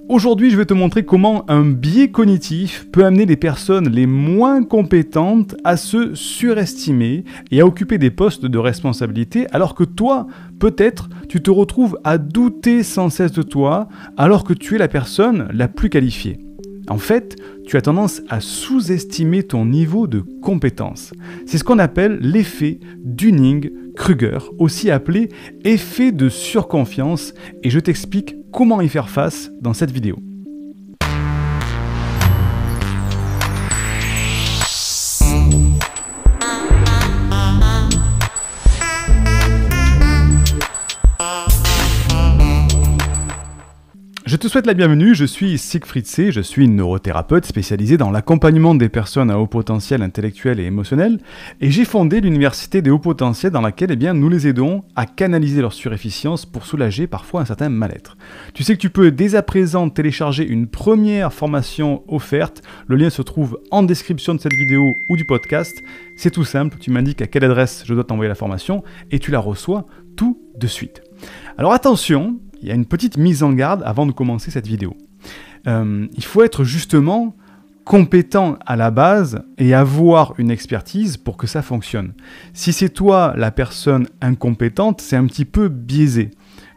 Aujourd'hui, je vais te montrer comment un biais cognitif peut amener les personnes les moins compétentes à se surestimer et à occuper des postes de responsabilité, alors que toi, peut-être, tu te retrouves à douter sans cesse de toi, alors que tu es la personne la plus qualifiée. En fait, tu as tendance à sous-estimer ton niveau de compétence. C'est ce qu'on appelle l'effet Dunning-Kruger, aussi appelé effet de surconfiance, et je t'explique comment y faire face dans cette vidéo. Je te souhaite la bienvenue, je suis Siegfried C, je suis neurothérapeute spécialisé dans l'accompagnement des personnes à haut potentiel intellectuel et émotionnel, et j'ai fondé l'université des hauts potentiels dans laquelle nous les aidons à canaliser leur surefficience pour soulager parfois un certain mal-être. Tu sais que tu peux dès à présent télécharger une première formation offerte, le lien se trouve en description de cette vidéo ou du podcast, c'est tout simple, tu m'indiques à quelle adresse je dois t'envoyer la formation et tu la reçois tout de suite. Alors attention, il y a une petite mise en garde avant de commencer cette vidéo. Il faut être justement compétent à la base et avoir une expertise pour que ça fonctionne. Si c'est toi la personne incompétente, c'est un petit peu biaisé.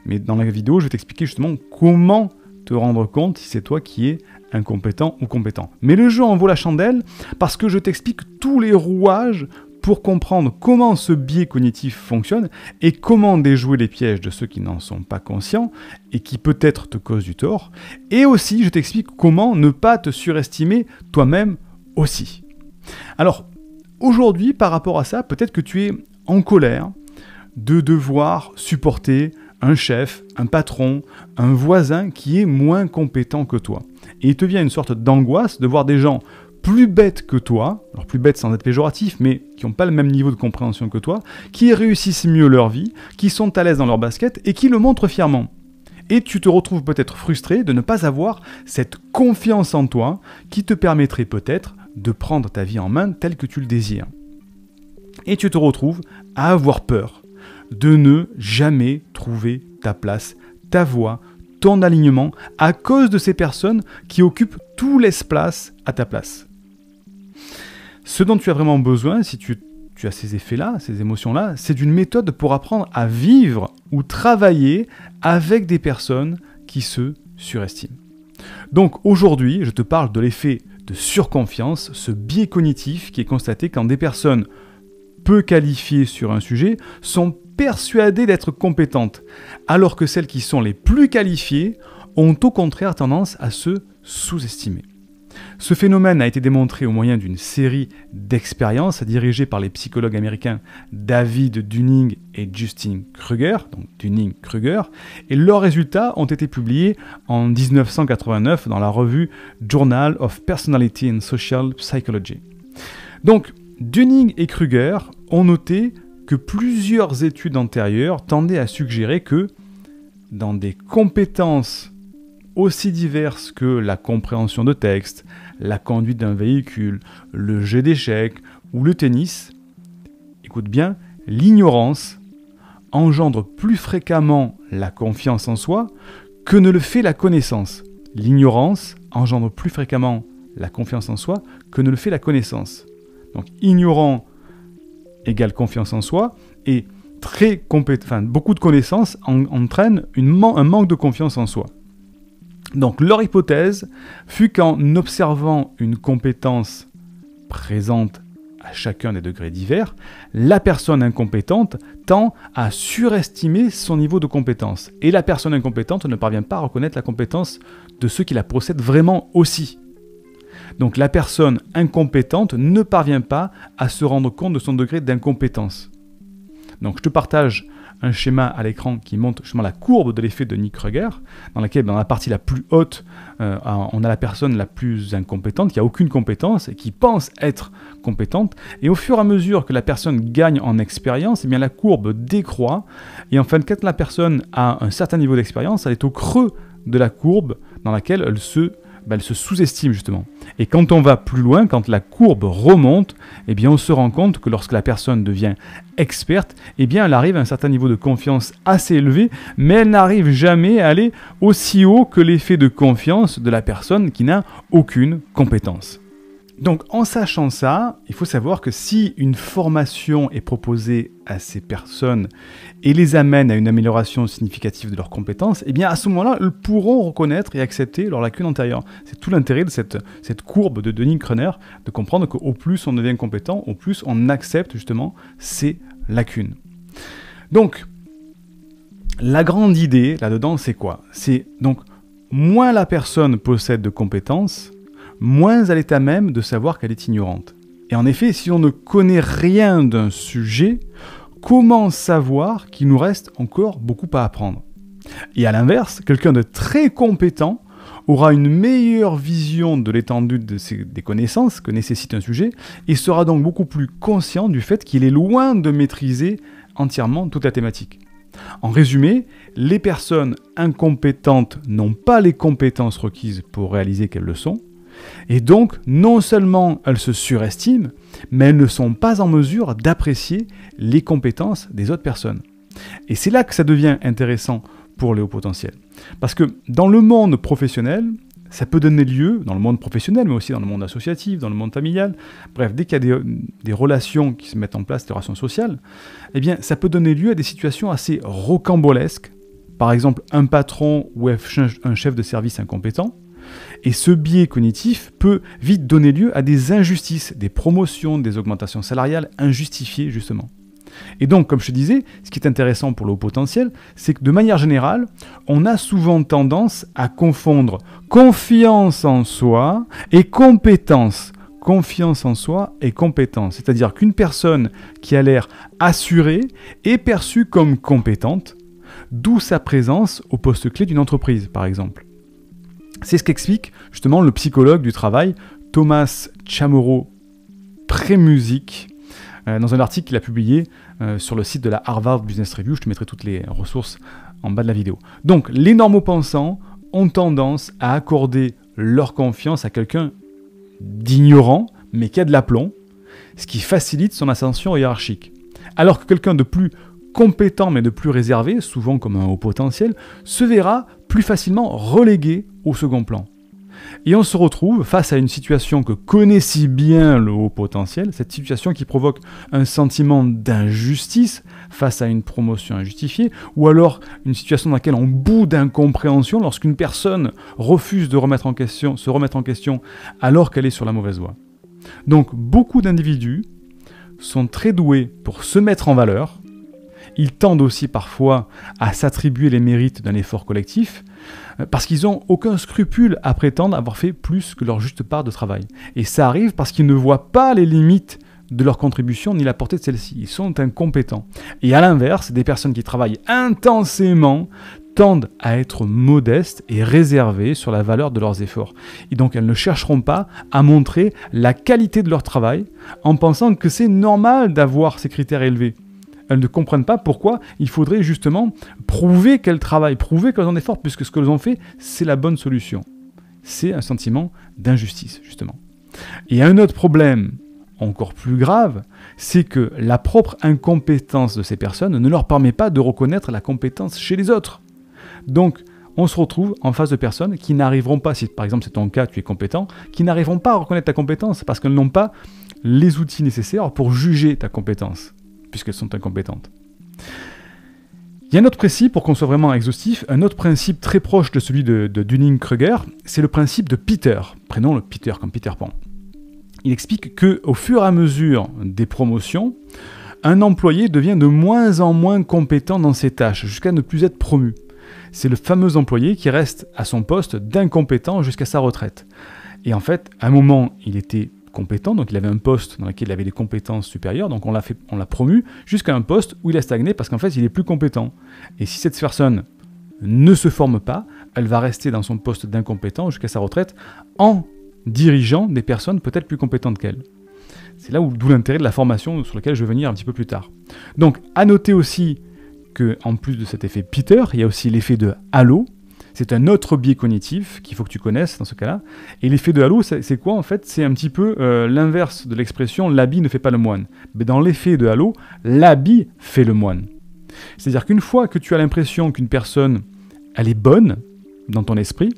Mais dans la vidéo, je vais t'expliquer justement comment te rendre compte si c'est toi qui es incompétent ou compétent. Mais le jeu en vaut la chandelle parce que je t'explique tous les rouages pour comprendre comment ce biais cognitif fonctionne et comment déjouer les pièges de ceux qui n'en sont pas conscients et qui peut-être te causent du tort. Et aussi, je t'explique comment ne pas te surestimer toi-même aussi. Alors, aujourd'hui, par rapport à ça, peut-être que tu es en colère de devoir supporter un chef, un patron, un voisin qui est moins compétent que toi. Et il te vient une sorte d'angoisse de voir des gens plus bêtes que toi, alors plus bêtes sans être péjoratif, mais qui n'ont pas le même niveau de compréhension que toi, qui réussissent mieux leur vie, qui sont à l'aise dans leur basket et qui le montrent fièrement. Et tu te retrouves peut-être frustré de ne pas avoir cette confiance en toi qui te permettrait peut-être de prendre ta vie en main telle que tu le désires. Et tu te retrouves à avoir peur de ne jamais trouver ta place, ta voie, ton alignement à cause de ces personnes qui occupent tout l'espace à ta place. Ce dont tu as vraiment besoin, si tu as ces effets-là, ces émotions-là, c'est d'une méthode pour apprendre à vivre ou travailler avec des personnes qui se surestiment. Donc aujourd'hui, je te parle de l'effet de surconfiance, ce biais cognitif qui est constaté quand des personnes peu qualifiées sur un sujet sont persuadées d'être compétentes, alors que celles qui sont les plus qualifiées ont au contraire tendance à se sous-estimer. Ce phénomène a été démontré au moyen d'une série d'expériences dirigées par les psychologues américains David Dunning et Justin Kruger, donc Dunning-Kruger, et leurs résultats ont été publiés en 1989 dans la revue Journal of Personality and Social Psychology. Donc, Dunning et Kruger ont noté que plusieurs études antérieures tendaient à suggérer que dans des compétences aussi diverses que la compréhension de texte, la conduite d'un véhicule, le jeu d'échecs ou le tennis, écoute bien, l'ignorance engendre plus fréquemment la confiance en soi que ne le fait la connaissance. L'ignorance engendre plus fréquemment la confiance en soi que ne le fait la connaissance. Donc ignorant égale confiance en soi et beaucoup de connaissances entraînent un manque de confiance en soi. Donc leur hypothèse fut qu'en observant une compétence présente à chacun des degrés divers, la personne incompétente tend à surestimer son niveau de compétence. Et la personne incompétente ne parvient pas à reconnaître la compétence de ceux qui la possèdent vraiment aussi. Donc la personne incompétente ne parvient pas à se rendre compte de son degré d'incompétence. Donc je te partage un schéma à l'écran qui montre justement la courbe de l'effet de Dunning-Kruger, dans laquelle dans la partie la plus haute, on a la personne la plus incompétente, qui n'a aucune compétence et qui pense être compétente. Et au fur et à mesure que la personne gagne en expérience, eh bien la courbe décroît. Et en fin de compte, la personne a un certain niveau d'expérience, elle est au creux de la courbe dans laquelle elle se elle se sous-estime justement. Et quand on va plus loin, quand la courbe remonte, eh bien on se rend compte que lorsque la personne devient experte, eh bien elle arrive à un certain niveau de confiance assez élevé, mais elle n'arrive jamais à aller aussi haut que l'effet de confiance de la personne qui n'a aucune compétence. Donc en sachant ça, il faut savoir que si une formation est proposée à ces personnes et les amène à une amélioration significative de leurs compétences, eh bien à ce moment-là, elles pourront reconnaître et accepter leurs lacunes antérieures. C'est tout l'intérêt de cette courbe de Dunning-Kruger, de comprendre qu'au plus on devient compétent, au plus on accepte justement ces lacunes. Donc, la grande idée là-dedans, c'est quoi? C'est donc, moins la personne possède de compétences, moins elle est à même de savoir qu'elle est ignorante. Et en effet, si on ne connaît rien d'un sujet, comment savoir qu'il nous reste encore beaucoup à apprendre? Et à l'inverse, quelqu'un de très compétent aura une meilleure vision de l'étendue des connaissances que nécessite un sujet et sera donc beaucoup plus conscient du fait qu'il est loin de maîtriser entièrement toute la thématique. En résumé, les personnes incompétentes n'ont pas les compétences requises pour réaliser qu'elles le sont, et donc, non seulement elles se surestiment, mais elles ne sont pas en mesure d'apprécier les compétences des autres personnes. Et c'est là que ça devient intéressant pour les hauts potentiels. Parce que dans le monde professionnel, ça peut donner lieu, dans le monde professionnel, mais aussi dans le monde associatif, dans le monde familial, bref, dès qu'il y a des relations qui se mettent en place, des relations sociales, eh bien, ça peut donner lieu à des situations assez rocambolesques. Par exemple, un patron ou un chef de service incompétent. Et ce biais cognitif peut vite donner lieu à des injustices, des promotions, des augmentations salariales injustifiées justement. Et donc, comme je te disais, ce qui est intéressant pour le haut potentiel, c'est que de manière générale, on a souvent tendance à confondre confiance en soi et compétence. Confiance en soi et compétence. C'est-à-dire qu'une personne qui a l'air assurée est perçue comme compétente, d'où sa présence au poste clé d'une entreprise, par exemple. C'est ce qu'explique justement le psychologue du travail Thomas Chamorro-Premuzic dans un article qu'il a publié sur le site de la Harvard Business Review. Je te mettrai toutes les ressources en bas de la vidéo. Donc, les normaux-pensants ont tendance à accorder leur confiance à quelqu'un d'ignorant, mais qui a de l'aplomb, ce qui facilite son ascension hiérarchique. Alors que quelqu'un de plus compétent mais de plus réservé, souvent comme un haut potentiel, se verra plus facilement relégué au second plan. Et on se retrouve face à une situation que connaît si bien le haut potentiel, cette situation qui provoque un sentiment d'injustice face à une promotion injustifiée, ou alors une situation dans laquelle on bout d'incompréhension lorsqu'une personne refuse de se remettre en question alors qu'elle est sur la mauvaise voie. Donc beaucoup d'individus sont très doués pour se mettre en valeur. Ils tendent aussi parfois à s'attribuer les mérites d'un effort collectif parce qu'ils n'ont aucun scrupule à prétendre avoir fait plus que leur juste part de travail. Et ça arrive parce qu'ils ne voient pas les limites de leur contribution ni la portée de celle-ci. Ils sont incompétents. Et à l'inverse, des personnes qui travaillent intensément tendent à être modestes et réservées sur la valeur de leurs efforts. Et donc elles ne chercheront pas à montrer la qualité de leur travail en pensant que c'est normal d'avoir ces critères élevés. Elles ne comprennent pas pourquoi il faudrait justement prouver qu'elles travaillent, prouver qu'elles ont des efforts, puisque ce qu'elles ont fait, c'est la bonne solution. C'est un sentiment d'injustice, justement. Et un autre problème encore plus grave, c'est que la propre incompétence de ces personnes ne leur permet pas de reconnaître la compétence chez les autres. Donc, on se retrouve en face de personnes qui n'arriveront pas, si par exemple c'est ton cas, tu es compétent, qui n'arriveront pas à reconnaître ta compétence parce qu'elles n'ont pas les outils nécessaires pour juger ta compétence, puisqu'elles sont incompétentes. Il y a un autre principe, pour qu'on soit vraiment exhaustif, un autre principe très proche de celui de Dunning-Kruger, c'est le principe de Peter. Prenons le Peter comme Peter Pan. Il explique qu'au fur et à mesure des promotions, un employé devient de moins en moins compétent dans ses tâches, jusqu'à ne plus être promu. C'est le fameux employé qui reste à son poste d'incompétent jusqu'à sa retraite. Et en fait, à un moment, il était compétent, donc il avait un poste dans lequel il avait des compétences supérieures, donc on l'a promu jusqu'à un poste où il a stagné parce qu'en fait il est plus compétent. Et si cette personne ne se forme pas, elle va rester dans son poste d'incompétent jusqu'à sa retraite en dirigeant des personnes peut-être plus compétentes qu'elle. C'est là d'où l'intérêt de la formation sur laquelle je vais venir un petit peu plus tard. Donc à noter aussi qu'en plus de cet effet Peter, il y a aussi l'effet de halo, C'est un autre biais cognitif qu'il faut que tu connaisses dans ce cas-là. Et l'effet de halo, c'est quoi en fait? C'est un petit peu l'inverse de l'expression « l'habit ne fait pas le moine ». Mais dans l'effet de halo, l'habit fait le moine. C'est-à-dire qu'une fois que tu as l'impression qu'une personne, elle est bonne dans ton esprit,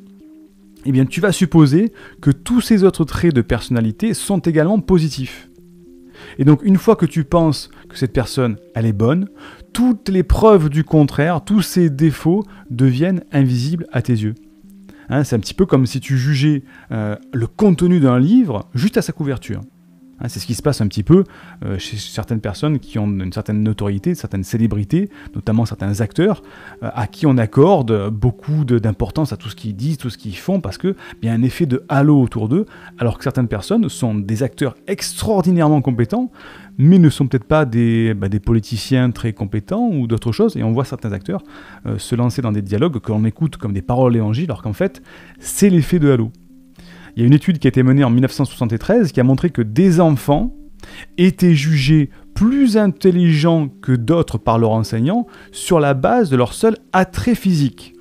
eh bien tu vas supposer que tous ces autres traits de personnalité sont également positifs. Et donc une fois que tu penses que cette personne, elle est bonne, toutes les preuves du contraire, tous ses défauts deviennent invisibles à tes yeux. Hein, c'est un petit peu comme si tu jugeais le contenu d'un livre juste à sa couverture. Hein, c'est ce qui se passe un petit peu chez certaines personnes qui ont une certaine notoriété, certaines célébrités, notamment certains acteurs, à qui on accorde beaucoup d'importance à tout ce qu'ils disent, tout ce qu'ils font, parce qu'il y a un effet de halo autour d'eux, alors que certaines personnes sont des acteurs extraordinairement compétents, mais ne sont peut-être pas des politiciens très compétents ou d'autres choses, et on voit certains acteurs se lancer dans des dialogues que l'on écoute comme des paroles évangiles, alors qu'en fait, c'est l'effet de halo. Il y a une étude qui a été menée en 1973 qui a montré que des enfants étaient jugés plus intelligents que d'autres par leurs enseignants sur la base de leur seul attrait physique.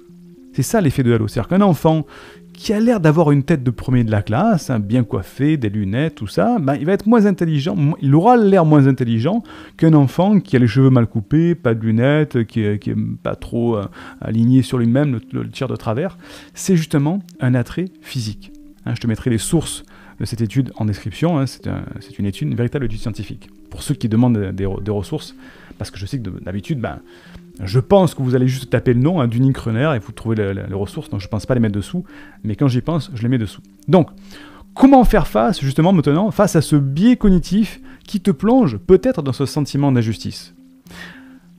C'est ça l'effet de halo. C'est-à-dire qu'un enfant qui a l'air d'avoir une tête de premier de la classe, hein, bien coiffé, des lunettes, tout ça, il va être moins intelligent, il aura l'air moins intelligent qu'un enfant qui a les cheveux mal coupés, pas de lunettes, qui est pas trop aligné sur lui-même, le tir de travers. C'est justement un attrait physique. Hein, je te mettrai les sources de cette étude en description. Hein, c'est une véritable étude scientifique. Pour ceux qui demandent des ressources, parce que je sais que d'habitude, je pense que vous allez juste taper le nom hein, d'Unique Renner et vous trouvez les ressources, donc je ne pense pas les mettre dessous, mais quand j'y pense, je les mets dessous. Donc, comment faire face, justement, maintenant, face à ce biais cognitif qui te plonge peut-être dans ce sentiment d'injustice?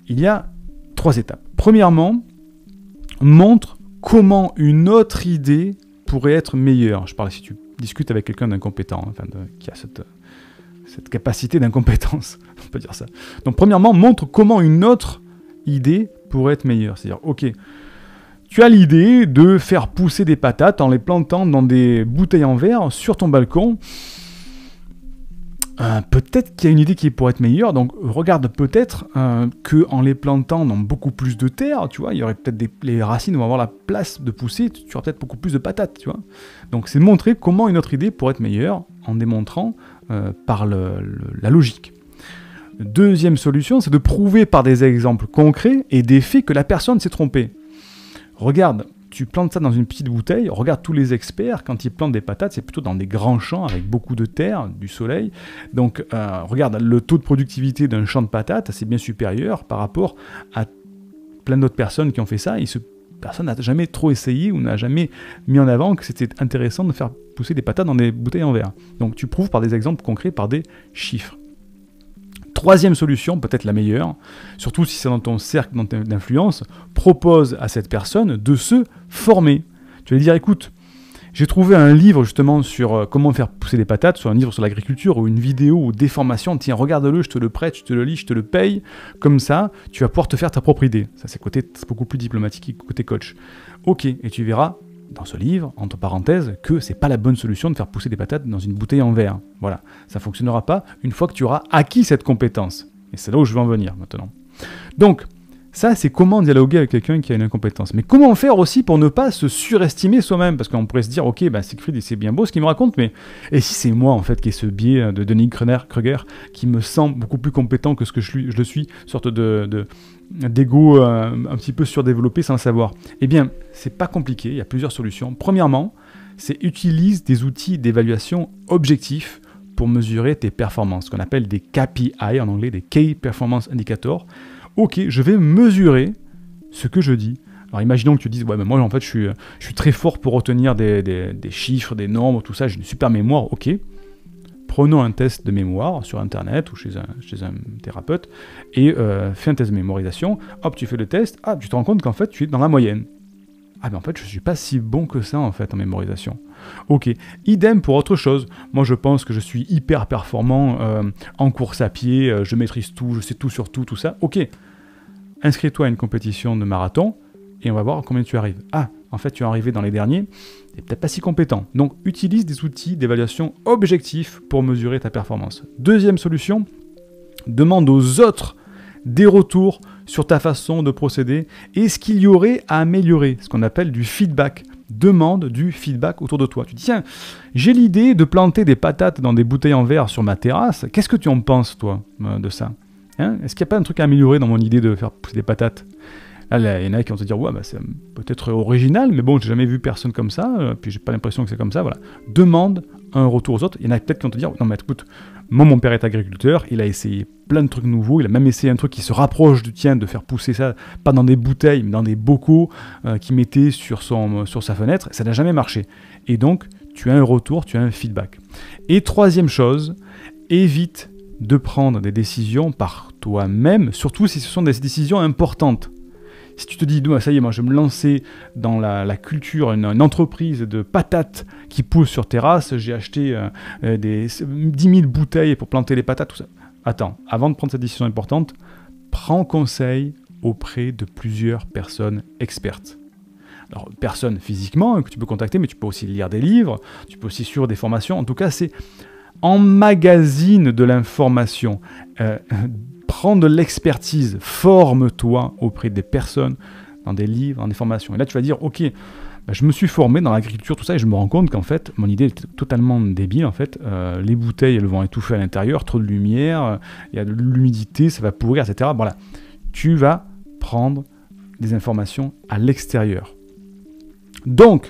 Il y a 3 étapes. Premièrement, montre comment une autre idée pourrait être meilleur. Je parle si tu discutes avec quelqu'un d'incompétent, enfin qui a cette capacité d'incompétence, on peut dire ça. Donc premièrement, montre comment une autre idée pourrait être meilleure. C'est-à-dire, ok, tu as l'idée de faire pousser des patates en les plantant dans des bouteilles en verre sur ton balcon. Peut-être qu'il y a une idée qui pourrait être meilleure, donc regarde peut-être qu'en les plantant dans beaucoup plus de terre, tu vois, il y aurait peut-être les racines vont avoir la place de pousser, tu auras peut-être beaucoup plus de patates, tu vois. Donc c'est de montrer comment une autre idée pourrait être meilleure en démontrant par la logique. Deuxième solution, c'est de prouver par des exemples concrets et des faits que la personne s'est trompée. Regarde, tu plantes ça dans une petite bouteille, regarde tous les experts, quand ils plantent des patates, c'est plutôt dans des grands champs avec beaucoup de terre, du soleil. Donc regarde, le taux de productivité d'un champ de patates, c'est bien supérieur par rapport à plein d'autres personnes qui ont fait ça. Personne n'a jamais trop essayé ou n'a jamais mis en avant que c'était intéressant de faire pousser des patates dans des bouteilles en verre. Donc tu prouves par des exemples concrets, par des chiffres. Troisième solution, peut-être la meilleure, surtout si c'est dans ton cercle d'influence, propose à cette personne de se former. Tu vas lui dire, écoute, j'ai trouvé un livre justement sur comment faire pousser des patates, soit un livre sur l'agriculture ou une vidéo ou des formations, tiens, regarde-le, je te le prête, je te le lis, je te le paye, comme ça, tu vas pouvoir te faire ta propre idée. Ça, c'est beaucoup plus diplomatique que côté coach. Ok, et tu verras dans ce livre, entre parenthèses, que c'est pas la bonne solution de faire pousser des patates dans une bouteille en verre. Voilà, ça fonctionnera pas une fois que tu auras acquis cette compétence. Et c'est là où je veux en venir maintenant. Donc, ça, c'est comment dialoguer avec quelqu'un qui a une incompétence. Mais comment faire aussi pour ne pas se surestimer soi-même? Parce qu'on pourrait se dire, ok, Siegfried, c'est bien beau ce qu'il me raconte, mais et si c'est moi, en fait, qui ai ce biais de Denis Kruger, qui me sent beaucoup plus compétent que ce que je le suis, sorte d'ego un petit peu surdéveloppé sans le savoir? Eh bien, c'est pas compliqué, il y a plusieurs solutions. Premièrement, c'est utilise des outils d'évaluation objectifs pour mesurer tes performances, ce qu'on appelle des KPI en anglais, des Key Performance Indicators. Ok, je vais mesurer ce que je dis. Alors imaginons que tu dises, ouais, mais moi en fait je suis très fort pour retenir des chiffres, des nombres, tout ça, j'ai une super mémoire, ok. Prenons un test de mémoire sur internet ou chez un thérapeute et fais un test de mémorisation, hop, tu fais le test, tu te rends compte qu'en fait tu es dans la moyenne. Ah ben en fait je suis pas si bon que ça en fait en mémorisation. Ok, idem pour autre chose. Moi je pense que je suis hyper performant en course à pied, je maîtrise tout, je sais tout sur tout, tout ça. Ok, inscris-toi à une compétition de marathon et on va voir combien tu arrives. Ah, en fait tu es arrivé dans les derniers, t'es peut-être pas si compétent. Donc utilise des outils d'évaluation objectifs pour mesurer ta performance. Deuxième solution, demande aux autres des retours sur ta façon de procéder et ce qu'il y aurait à améliorer, ce qu'on appelle du feedback. Demande du feedback autour de toi. Tu dis, tiens, j'ai l'idée de planter des patates dans des bouteilles en verre sur ma terrasse. Qu'est-ce que tu en penses, toi, de ça? Est-ce qu'il n'y a pas un truc à améliorer dans mon idée de faire pousser des patates? Là, il y en a qui vont te dire, ouais, bah, c'est peut-être original, mais bon, j'ai jamais vu personne comme ça, puis j'ai pas l'impression que c'est comme ça, voilà. Demande un retour aux autres. Il y en a peut-être qui vont te dire, non, mais écoute, moi, mon père est agriculteur, il a essayé plein de trucs nouveaux, il a même essayé un truc qui se rapproche du tien, de faire pousser ça, pas dans des bouteilles, mais dans des bocaux qu'il mettait sur sa fenêtre, ça n'a jamais marché. Et donc, tu as un retour, tu as un feedback. Et troisième chose, évite de prendre des décisions par toi-même, surtout si ce sont des décisions importantes. Si tu te dis, ça y est, moi je vais me lancer dans la culture, une entreprise de patates qui pousse sur terrasse, j'ai acheté 10 000 bouteilles pour planter les patates, tout ça. Attends, avant de prendre cette décision importante, prends conseil auprès de plusieurs personnes expertes. Alors, personnes physiquement que tu peux contacter, mais tu peux aussi lire des livres, tu peux aussi suivre des formations. En tout cas, c'est emmagasine de l'information. Prends de l'expertise, forme-toi auprès des personnes, dans des livres, dans des formations. Et là, tu vas dire, ok, je me suis formé dans l'agriculture, tout ça, et je me rends compte qu'en fait, mon idée était totalement débile. En fait, les bouteilles, elles vont étouffer à l'intérieur, trop de lumière, il y a de l'humidité, ça va pourrir, etc. Voilà, tu vas prendre des informations à l'extérieur. Donc,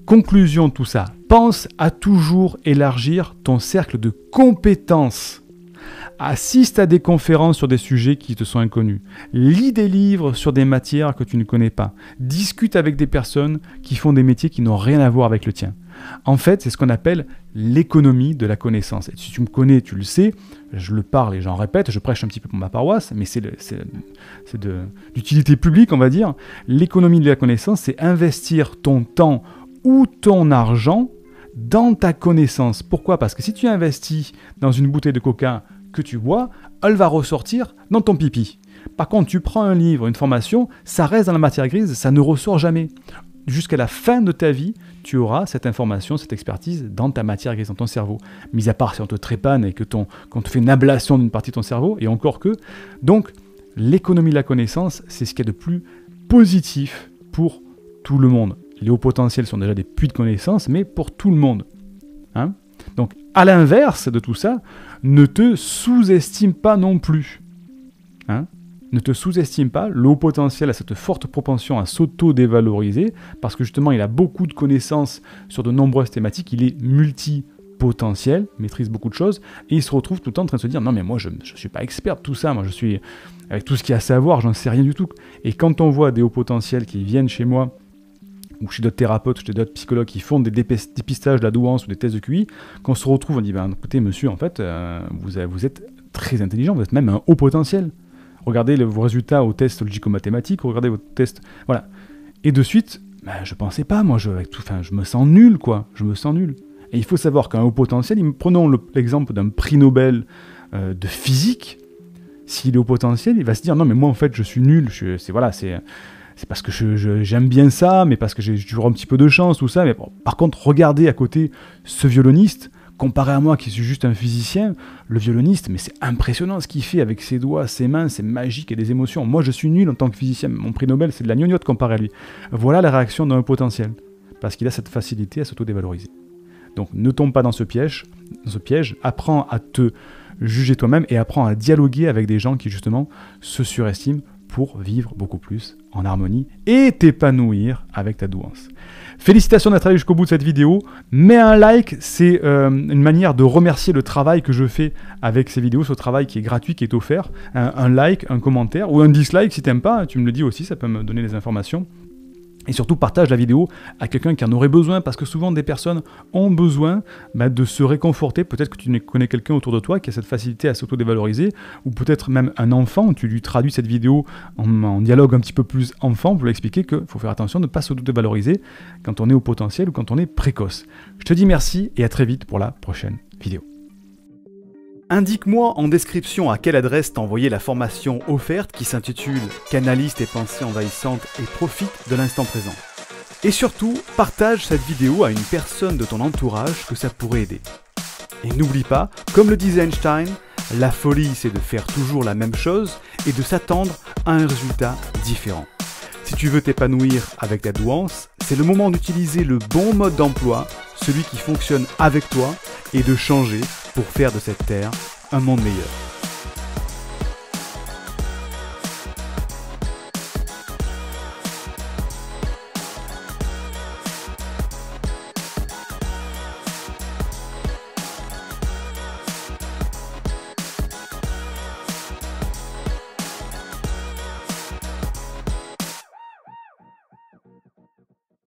conclusion de tout ça, pense à toujours élargir ton cercle de compétences. Assiste à des conférences sur des sujets qui te sont inconnus. Lis des livres sur des matières que tu ne connais pas. Discute avec des personnes qui font des métiers qui n'ont rien à voir avec le tien. En fait, c'est ce qu'on appelle l'économie de la connaissance. Et si tu me connais, tu le sais, je le parle et j'en répète, je prêche un petit peu pour ma paroisse, mais c'est d'utilité publique, on va dire. L'économie de la connaissance, c'est investir ton temps ou ton argent dans ta connaissance. Pourquoi? Parce que si tu investis dans une bouteille de coca que tu bois, elle va ressortir dans ton pipi. Par contre, tu prends un livre, une formation, ça reste dans la matière grise, ça ne ressort jamais. Jusqu'à la fin de ta vie, tu auras cette information, cette expertise dans ta matière grise, dans ton cerveau. Mis à part si on te trépane et qu'on te fait une ablation d'une partie de ton cerveau, et encore que. Donc, l'économie de la connaissance, c'est ce qu'il y a de plus positif pour tout le monde. Les hauts potentiels sont déjà des puits de connaissances, mais pour tout le monde. Donc, à l'inverse de tout ça, ne te sous-estime pas non plus. Ne te sous-estime pas. Le haut potentiel a cette forte propension à s'auto-dévaloriser, parce que justement, il a beaucoup de connaissances sur de nombreuses thématiques, il est multipotentiel, maîtrise beaucoup de choses, et il se retrouve tout le temps en train de se dire « Non mais moi, je ne suis pas expert de tout ça, moi je suis, avec tout ce qu'il y a à savoir, j'en sais rien du tout. » Et quand on voit des hauts potentiels qui viennent chez moi, ou chez d'autres thérapeutes, chez d'autres psychologues qui font des dépistages de la douance ou des tests de QI, qu'on se retrouve, on dit écoutez monsieur, en fait, vous êtes très intelligent, vous êtes même un haut potentiel. Regardez vos résultats au test logico-mathématique, regardez vos tests, voilà. Et de suite, je pensais pas, moi, je me sens nul, quoi, je me sens nul. Et il faut savoir qu'un haut potentiel, prenons l'exemple d'un prix Nobel de physique, s'il est haut potentiel, il va se dire non mais moi en fait je suis nul, c'est parce que j'aime bien ça, mais parce que j'ai toujours un petit peu de chance, tout ça. Mais bon, par contre, regardez à côté ce violoniste, comparé à moi qui suis juste un physicien, le violoniste, mais c'est impressionnant ce qu'il fait avec ses doigts, ses mains, c'est magique et des émotions. Moi, je suis nul en tant que physicien, mon prix Nobel, c'est de la gnognotte comparé à lui. Voilà la réaction d'un potentiel, parce qu'il a cette facilité à s'auto-dévaloriser. Donc, ne tombe pas dans ce piège, apprends à te juger toi-même et apprends à dialoguer avec des gens qui, justement, se surestiment pour vivre beaucoup plus en harmonie et t'épanouir avec ta douance. Félicitations d'être allé jusqu'au bout de cette vidéo. Mets un like, c'est une manière de remercier le travail que je fais avec ces vidéos, ce travail qui est gratuit, qui est offert. Un like, un commentaire ou un dislike si t'aimes pas, tu me le dis aussi, ça peut me donner des informations. Et surtout, partage la vidéo à quelqu'un qui en aurait besoin, parce que souvent des personnes ont besoin de se réconforter. Peut-être que tu connais quelqu'un autour de toi qui a cette facilité à s'auto-dévaloriser, ou peut-être même un enfant, tu lui traduis cette vidéo en dialogue un petit peu plus enfant, pour lui expliquer qu'il faut faire attention de ne pas s'auto-dévaloriser quand on est au potentiel ou quand on est précoce. Je te dis merci et à très vite pour la prochaine vidéo. Indique-moi en description à quelle adresse t'envoyer la formation offerte qui s'intitule « Canalise tes pensées envahissantes et profite de l'instant présent ». Et surtout, partage cette vidéo à une personne de ton entourage que ça pourrait aider. Et n'oublie pas, comme le disait Einstein, la folie c'est de faire toujours la même chose et de s'attendre à un résultat différent. Si tu veux t'épanouir avec ta douance, c'est le moment d'utiliser le bon mode d'emploi, celui qui fonctionne avec toi, et de changer pour faire de cette terre un monde meilleur.